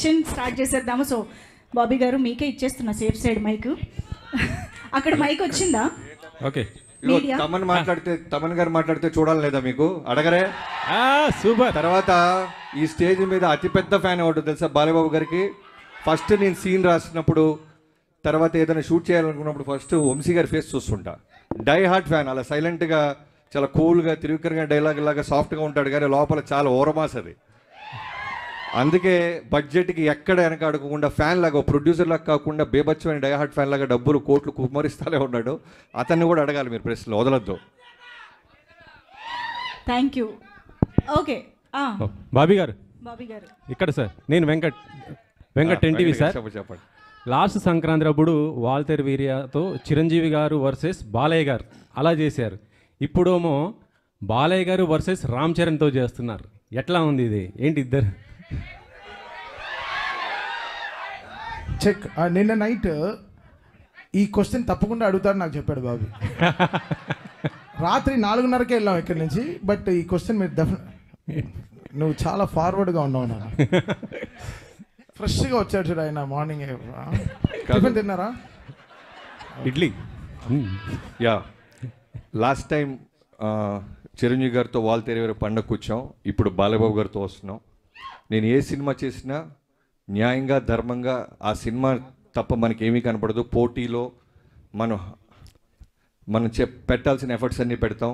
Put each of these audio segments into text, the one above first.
Question start చేసేద్దాము. So Bobby గారు మీకే ఇచ్చేస్తున్నా సేఫ్ సైడ్ మైక్. అక్కడ మైక్ వచ్చిందా? ఓకే. తమన్ గారు మాట్లాడితే చూడాలి లేదా మీకు? అడగరే. సూపర్. తర్వాత ఈ స్టేజ్ మీద అతిపెద్ద ఫ్యాన్ ఎవరు తెలుసా బాలయ్యబాబు గారికి? ఫస్ట్ నేను సీన్ రాసినప్పుడు, తర్వాత ఏదైనా షూట్ చేయాలనుకున్నప్పుడు ఫస్ట్ వంశీ గారి ఫేస్ చూస్తుంటా. Die hard fan. అలా సైలెంట్గా చాలా కూల్గా తిరుగుకరగా డైలాగ్ లాగా సాఫ్ట్గా ఉంటాడు, కానీ లోపల చాలా ఓరమాస్ అది. అందుకే బడ్జెట్కి ఎక్కడ వెనక అడగకుండా ఫ్యాన్ లాగా, ప్రొడ్యూసర్ లాగా కాకుండా బేబచ్చమైన డై హార్ట్ ఫ్యాన్ లాగా డబ్బులు కోట్లు కుమ్మరిస్తానే ఉన్నాడు. అతన్ని కూడా అడగాలి మీరు ప్రశ్నలు, వదలొద్దు. Thank you. ఓకే బాబీ గారు ఇక్కడ సార్. నేను వెంకట్ ఎన్టీవీ సార్. చెప్పండి. లాస్ట్ సంక్రాంతి అప్పుడు వాల్తేర్ వీర్యతో చిరంజీవి గారు వర్సెస్ బాలయ్య గారు అలా చేశారు. ఇప్పుడేమో బాలయ్య గారు వర్సెస్ రామ్ చరణ్తో చేస్తున్నారు. ఎట్లా ఉంది ఇది? ఏంటి ఇద్దరు? చెక్. నిన్న నైట్ ఈ క్వశ్చన్ తప్పకుండా అడుగుతాడు నాకు చెప్పాడు బాబు. రాత్రి 4:30కే వెళ్ళాం ఇక్కడి నుంచి. బట్ ఈ క్వశ్చన్ మీరు నువ్వు చాలా ఫార్వర్డ్గా ఉన్నావు. నా ఫ్రెష్గా వచ్చాడు చూడు ఆయన. మార్నింగ్ టిఫిన్ తిన్నారా? Idli. Yeah, last time Chiranjeevi గారితో వాల్తేరు గారి పండగ కూర్చాం. ఇప్పుడు బాలయ్యబాబు గారితో వస్తున్నాం. నేను ఏ సినిమా చేసినా న్యాయంగా ధర్మంగా ఆ సినిమా తప్ప మనకి ఏమీ కనపడదు. పోటీలో మనం పెట్టాల్సిన ఎఫర్ట్స్ అన్నీ పెడతాం.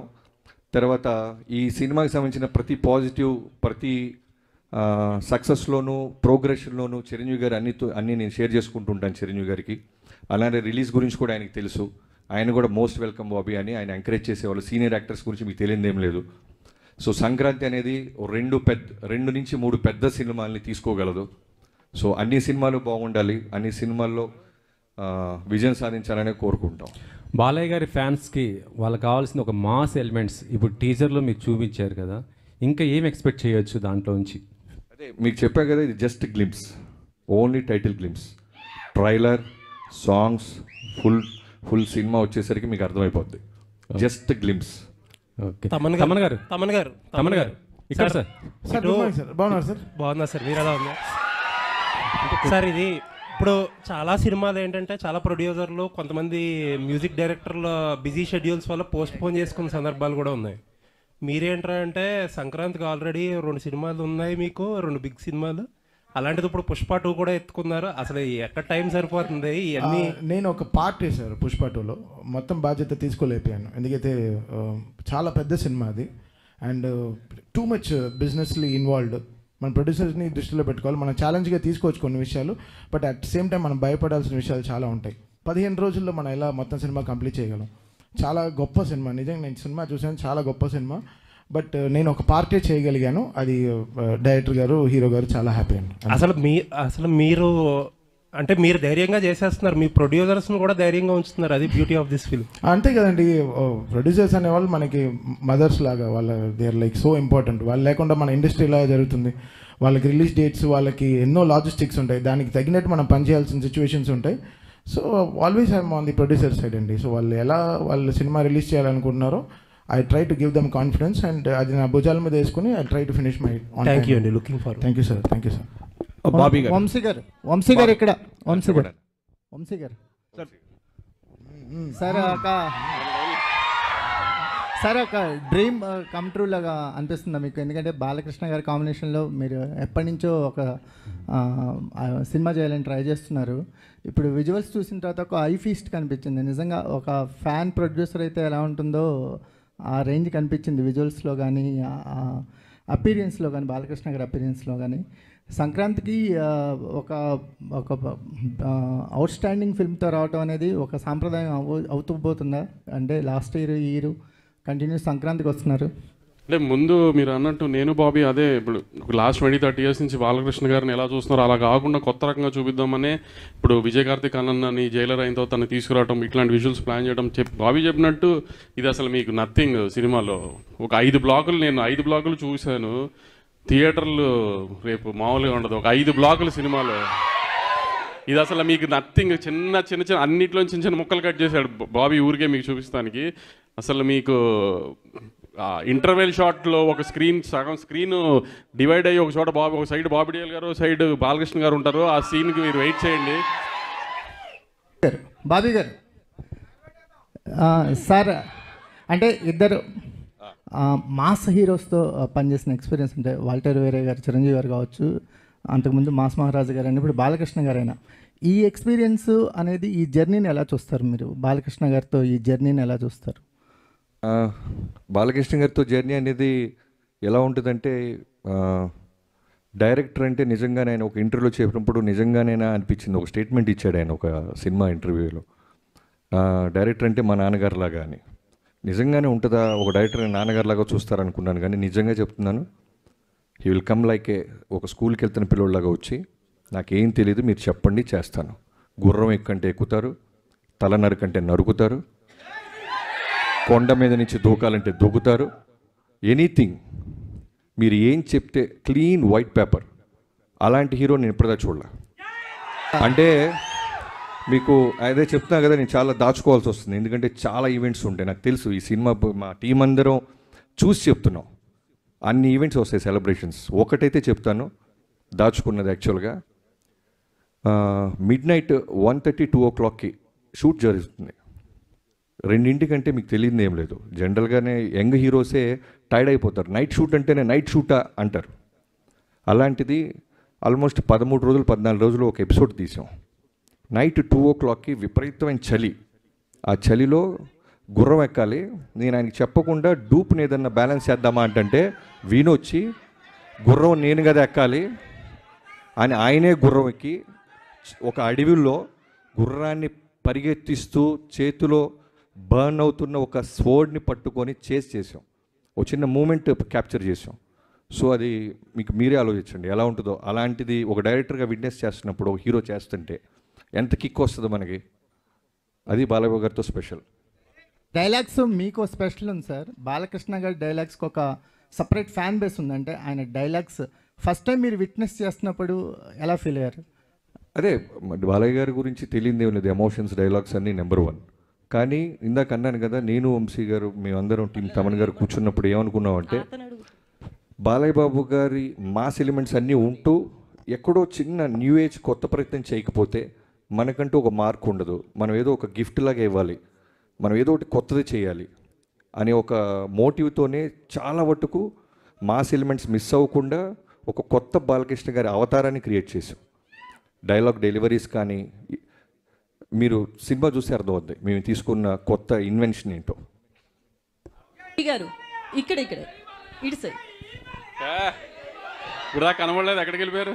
తర్వాత ఈ సినిమాకి సంబంధించిన ప్రతి పాజిటివ్, ప్రతి సక్సెస్లోనూ ప్రోగ్రెషన్లోనూ చిరంజీవి గారు అన్నీ నేను షేర్ చేసుకుంటూ ఉంటాను చిరంజీవి గారికి. అలానే రిలీజ్ గురించి కూడా ఆయనకి తెలుసు. ఆయన కూడా మోస్ట్ వెల్కమ్ బాబీ అని ఆయన ఎంకరేజ్ చేసేవాళ్ళు. సీనియర్ యాక్టర్స్ గురించి మీకు తెలియదేం లేదు. సో సంక్రాంతి అనేది 2 నుంచి 3 పెద్ద సినిమాల్ని తీసుకోగలదు. సో అన్ని సినిమాలు బాగుండాలి, అన్ని సినిమాల్లో విజయం సాధించాలనే కోరుకుంటాం. బాలయ్య గారి ఫ్యాన్స్కి వాళ్ళకి కావాల్సిన ఒక మాస్ ఎలిమెంట్స్ ఇప్పుడు టీజర్లో మీరు చూపించారు కదా, ఇంకా ఏం ఎక్స్పెక్ట్ చేయొచ్చు దాంట్లో నుంచి? అదే మీకు చెప్పా కదా, ఇది just glimpse, only title glimpse. Trailer, songs, full cinema వచ్చేసరికి మీకు అర్థమైపోద్ది. Just glimpse. ఓకే. తమన్ గారు ఇక్కడ సార్. బాగున్నారు సార్? బాగున్నా సార్, మీరు ఎలా ఉన్నారు సార్? ఇది ఇప్పుడు చాలా సినిమాలు ఏంటంటే చాలా ప్రొడ్యూసర్లు, కొంతమంది మ్యూజిక్ డైరెక్టర్లు బిజీ షెడ్యూల్స్ వల్ల పోస్ట్ పోన్ చేసుకున్న సందర్భాలు కూడా ఉన్నాయి. మీరేంటంటే సంక్రాంతికి ఆల్రెడీ 2 సినిమాలు ఉన్నాయి మీకు, 2 బిగ్ సినిమాలు. అలాంటిది ఇప్పుడు పుష్ప 2 కూడా ఎత్తుకున్నారు. అసలు ఎక్కడ టైం సరిపోతుంది ఇవన్నీ? నేను ఒక పార్ట్ చేశాను పుష్ప 2లో, మొత్తం బాధ్యత తీసుకోలేకపోయాను. ఎందుకైతే చాలా పెద్ద సినిమా అది, అండ్ టూ మచ్ బిజినెస్లీ ఇన్వాల్వ్డ్. మన ప్రొడ్యూసర్స్ని దృష్టిలో పెట్టుకోవాలి. మనం ఛాలెంజ్గా తీసుకోవచ్చు కొన్ని విషయాలు, బట్ అట్ సేమ్ టైం మనం భయపడాల్సిన విషయాలు చాలా ఉంటాయి. 15 రోజుల్లో మనం ఎలా మొత్తం సినిమా కంప్లీట్ చేయగలం? చాలా గొప్ప సినిమా, నిజంగా నేను సినిమా చూసాను, చాలా గొప్ప సినిమా. బట్ నేను ఒక పార్టీ చేయగలిగాను, అది డైరెక్టర్ గారు, హీరో గారు చాలా హ్యాపీ అండి. అసలు మీరు అంటే మీరు ధైర్యంగా చేసేస్తున్నారు, మీ ప్రొడ్యూసర్స్ని కూడా ధైర్యంగా ఉంచుతున్నారు. అది బ్యూటీ ఆఫ్ దిస్ ఫిల్మ్. అంతే కదండి, ప్రొడ్యూసర్స్ అనేవాళ్ళు మనకి మదర్స్ లాగా, వాళ్ళ they are like so important. వాళ్ళు లేకుండా మన ఇండస్ట్రీ ఇలా జరుగుతుంది. వాళ్ళకి రిలీజ్ డేట్స్, వాళ్ళకి ఎన్నో లాజిస్టిక్స్ ఉంటాయి, దానికి తగినట్టు మనం పనిచేయాల్సిన సిచ్యువేషన్స్ ఉంటాయి. So always I'm on the producer side అండి. సో వాళ్ళు సినిమా రిలీజ్ చేయాలనుకుంటున్నారో I try to give them confidence, and అది నా భుజాల మీద వేసుకుని I try to finish my. Thank you అండి, looking forward. Thank you sir. Thank you sir. Vamsi గారు ఇక్కడ. వంశీ గారు సార్ ఒక డ్రీమ్ కమ్ ట్రూ లాగా అనిపిస్తుందా మీకు? ఎందుకంటే బాలకృష్ణ గారి కాంబినేషన్లో మీరు ఎప్పటి నుంచో ఒక సినిమా చేయాలని ట్రై చేస్తున్నారు. ఇప్పుడు విజువల్స్ చూసిన తర్వాత ఒక ఐ ఫీస్ట్ కనిపించింది. నిజంగా ఒక ఫ్యాన్ ప్రొడ్యూసర్ అయితే ఎలా ఉంటుందో ఆ రేంజ్ కనిపించింది విజువల్స్లో కానీ, అపీరియన్స్లో కానీ, బాలకృష్ణ గారి అపీరియన్స్లో కానీ. సంక్రాంతికి ఒక అవుట్ స్టాండింగ్ ఫిల్మ్తో రావటం అనేది ఒక సాంప్రదాయం అవుతూ పోతుందా? అంటే లాస్ట్ ఇయర్ కంటిన్యూస్ సంక్రాంతికి వస్తున్నారు. అంటే ముందు మీరు అన్నట్టు నేను బాబీ అదే ఇప్పుడు లాస్ట్ 20-30 ఇయర్స్ నుంచి బాలకృష్ణ గారిని ఎలా చూస్తున్నారో అలా కాకుండా కొత్త రకంగా చూపిద్దామనే ఇప్పుడు విజయ్ కార్తిక్ అన్నని జైలర్ అయిన తర్వాత తను తీసుకురావడం, ఇట్లాంటి విజువల్స్ ప్లాన్ చేయడం. బాబీ చెప్పినట్టు ఇది అసలు మీకు నథింగ్. సినిమాలో ఒక 5 బ్లాకులు, నేను 5 బ్లాకులు చూశాను. థియేటర్లు రేపు మామూలుగా ఉండదు, ఒక 5 బ్లాకులు సినిమాలో. ఇది అసలు మీకు నథింగ్. చిన్న అన్నిట్లో చిన్న ముక్కలు కట్ చేశాడు బాబీ ఊరికే మీకు చూపిస్తానికి. అసలు మీకు ఇంటర్వెల్ షాట్లో ఒక సగం స్క్రీన్ డివైడ్ అయ్యి ఒక చోట ఒక సైడ్ బాబీ డియోల్ గారు సైడ్ బాలకృష్ణ గారు ఉంటారు. ఆ సీన్కి మీరు వెయిట్ చేయండి. బాబీ గారు సార్, అంటే ఇద్దరు మాస్ హీరోస్తో పనిచేసిన ఎక్స్పీరియన్స్ అంటే వాల్టర్ వేరే గారు, చిరంజీవి గారు కావచ్చు, అంతకుముందు మాస్ మహారాజు గారు అయినా, ఇప్పుడు బాలకృష్ణ గారు అయినా, ఈ ఎక్స్పీరియన్స్ అనేది ఈ జర్నీని ఎలా చూస్తారు మీరు? బాలకృష్ణ గారితో ఈ జర్నీని ఎలా చూస్తారు? బాలకృష్ణ గారితో జర్నీ అనేది ఎలా ఉంటుందంటే, డైరెక్టర్ అంటే నిజంగానే ఆయన ఒక ఇంటర్వ్యూలో చెప్పినప్పుడు నిజంగానేనా అనిపించింది. ఒక స్టేట్మెంట్ ఇచ్చాడు ఆయన ఒక సినిమా ఇంటర్వ్యూలో, డైరెక్టర్ అంటే మా నాన్నగారులాగా అని. నిజంగానే ఉంటుందా ఒక డైరెక్టర్ నాన్నగారులాగా చూస్తారనుకున్నాను, కానీ నిజంగా చెప్తున్నాను, హీ విల్ కమ్ లైక్ ఒక స్కూల్కి వెళ్తున్న పిల్లోళ్ళలాగా వచ్చి, నాకేం తెలియదు మీరు చెప్పండి చేస్తాను. గుర్రం ఎక్కంటే ఎక్కుతారు, తల నరుకంటే నరుకుతారు, కొండ మీద నుంచి దూకాలంటే దూకుతారు, ఎనీథింగ్ మీరు ఏం చెప్తే క్లీన్ వైట్ పేపర్. అలాంటి హీరో నేను ఇప్పటిదా చూడలే. అంటే మీకు అదే చెప్తున్నా కదా, నేను చాలా దాచుకోవాల్సి వస్తుంది, ఎందుకంటే చాలా ఈవెంట్స్ ఉంటాయి. నాకు తెలుసు ఈ సినిమా మా టీం అందరం చూసి చెప్తున్నాం, అన్ని ఈవెంట్స్ వస్తాయి, సెలబ్రేషన్స్. ఒకటైతే చెప్తాను, దాచుకున్నది యాక్చువల్గా మిడ్నైట్ 1:30, 2 o'clockకి షూట్ జరుగుతుంది. 2:00 మీకు తెలియదు ఏం లేదు. జనరల్గానే యంగ్ హీరోసే టైర్డ్ అయిపోతారు, నైట్ షూట్ అంటేనే నైట్ షూటా అంటారు. అలాంటిది ఆల్మోస్ట్ 13 రోజులు 14 రోజులు ఒక ఎపిసోడ్ తీసాం. నైట్ 2 o'clockకి విపరీతమైన చలి, ఆ చలిలో గుర్రం ఎక్కాలి. నేను ఆయనకి చెప్పకుండా డూప్ని ఏదన్నా బ్యాలెన్స్ చేద్దామా అంటే వీణొచ్చి గుర్రం నేను కదా ఎక్కాలి అని ఆయనే గుర్రం ఎక్కి ఒక అడవిలో గుర్రాన్ని పరిగెత్తిస్తూ చేతిలో బర్న్ అవుతున్న ఒక స్వర్డ్ని పట్టుకొని చేసాం. ఒక చిన్న మూమెంట్ క్యాప్చర్ చేసాం. సో అది మీకు మీరే ఆలోచించండి ఎలా ఉంటుందో. అలాంటిది ఒక డైరెక్టర్గా విట్నెస్ చేస్తున్నప్పుడు ఒక హీరో చేస్తుంటే ఎంత కిక్ వస్తుందో మనకి. అది బాలయ్య గారితో స్పెషల్. డైలాగ్స్ మీకు స్పెషల్ ఉంది సార్. బాలకృష్ణ గారి డైలాగ్స్కి ఒక సపరేట్ ఫ్యాన్ బేస్ ఉంది. అంటే ఆయన డైలాగ్స్ ఫస్ట్ టైం మీరు విట్నెస్ చేస్తున్నప్పుడు ఎలా ఫీల్ అయ్యారు? అదే బాలయ్య గారి గురించి తెలియదు ఏం లేదు, ఎమోషన్స్ డైలాగ్స్ అన్నీ నెంబర్ 1. కానీ ఇందాక అన్నాను కదా, నేను వంశీ గారు మేమందరం టీం తమన్ గారు కూర్చున్నప్పుడు ఏమనుకున్నామంటే, బాలయ్య బాబు గారి మాస్ ఎలిమెంట్స్ అన్నీ ఉంటూ ఎక్కడో చిన్న న్యూ ఏజ్ కొత్త ప్రయత్నం చేయకపోతే మనకంటూ ఒక మార్క్ ఉండదు. మనం ఏదో ఒక గిఫ్ట్ లాగా ఇవ్వాలి, మనం ఏదో ఒకటి కొత్తది చేయాలి అనే ఒక మోటివ్తోనే చాలా మటుకు మాస్ ఎలిమెంట్స్ మిస్ అవ్వకుండా ఒక కొత్త బాలకృష్ణ గారి అవతారాన్ని క్రియేట్ చేసాం. డైలాగ్ డెలివరీస్ కానీ మీరు సినిమా చూసి అర్థమవుద్ది మేము తీసుకున్న కొత్త ఇన్వెన్షన్ ఏంటో. గారు ఇక్కడ ఇటు సైడ్ ఇప్పుడు కనబడలేదు, ఎక్కడికి వెళ్ళిపోయారు?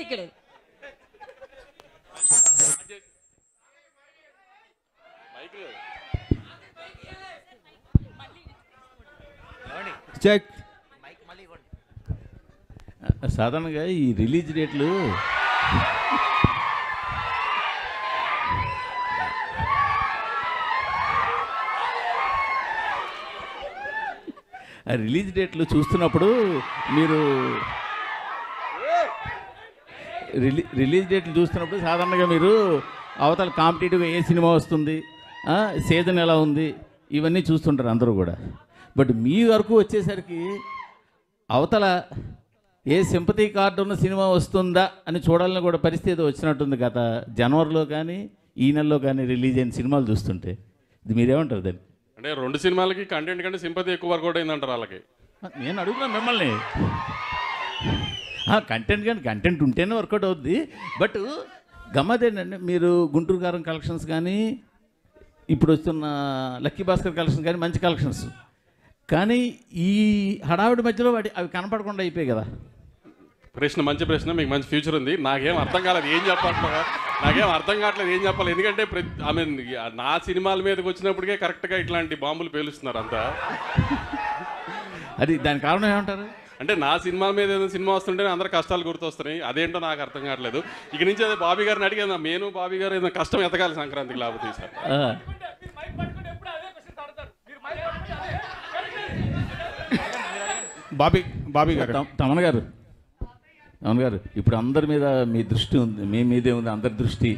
ఇక్కడ చెక్. సాధారణంగా ఈ రిలీజ్ డేట్లు రిలీజ్ డేట్లు చూస్తున్నప్పుడు మీరు రిలీజ్ డేట్లు చూస్తున్నప్పుడు సాధారణంగా మీరు అవతల కాంపిటేటివ్గా ఏ సినిమా వస్తుంది, సీజన్ ఎలా ఉంది, ఇవన్నీ చూస్తుంటారు అందరూ కూడా. బట్ మీ వరకు వచ్చేసరికి అవతల ఏ సింపతి కార్డు ఉన్న సినిమా వస్తుందా అని చూడాలని కూడా పరిస్థితి వచ్చినట్టుంది గత జనవరిలో కానీ ఈ నెలలో కానీ రిలీజ్ అయిన సినిమాలు చూస్తుంటే. ఇది మీరేమంటారు దాన్ని? అంటే 2 సినిమాలకి కంటెంట్ కంటే సింపతి ఎక్కువ వర్కౌట్ అయిందంటారు వాళ్ళకి. నేను అడుగుతున్నాను మిమ్మల్ని. కంటెంట్ ఉంటేనే వర్కౌట్ అవుద్ది. బట్ గమ్మతేంటంటే మీరు గుంటూరు కారం కలెక్షన్స్ కానీ ఇప్పుడు వస్తున్న లక్కీ భాస్కర్ కలెక్షన్స్ కానీ మంచి కలెక్షన్స్, కానీ ఈ హడావిడి మధ్యలో అవి కనపడకుండా అయిపోయాయి కదా. ప్రశ్న మంచి ప్రశ్న, మీకు మంచి ఫ్యూచర్ ఉంది. నాకేం అర్థం కాలేదు ఏం చెప్పాలి, నాకేం అర్థం కావట్లేదు ఏం చెప్పాలి. ఎందుకంటే నా సినిమాల మీదకి వచ్చినప్పటికే కరెక్ట్గా ఇట్లాంటి బాంబులు పేలుస్తున్నారు అంతా. అది దాని కారణం ఏమంటారు? అంటే నా సినిమా మీద ఏదైనా సినిమా వస్తుంటే అందరు కష్టాలు గుర్తొస్తున్నాయి. అదేంటో నాకు అర్థం కావట్లేదు. ఇక నుంచి అదే బాబీ గారిని అడిగాను, నేను బాబీ గారు ఏదైనా కష్టం ఎతకాలి సంక్రాంతికి, లేకపోతే సార్ బాబీ గారు. తమన్ గారు ఇప్పుడు అందరి మీద మీ దృష్టి ఉంది, మీ మీదే ఉంది అందరి దృష్టి.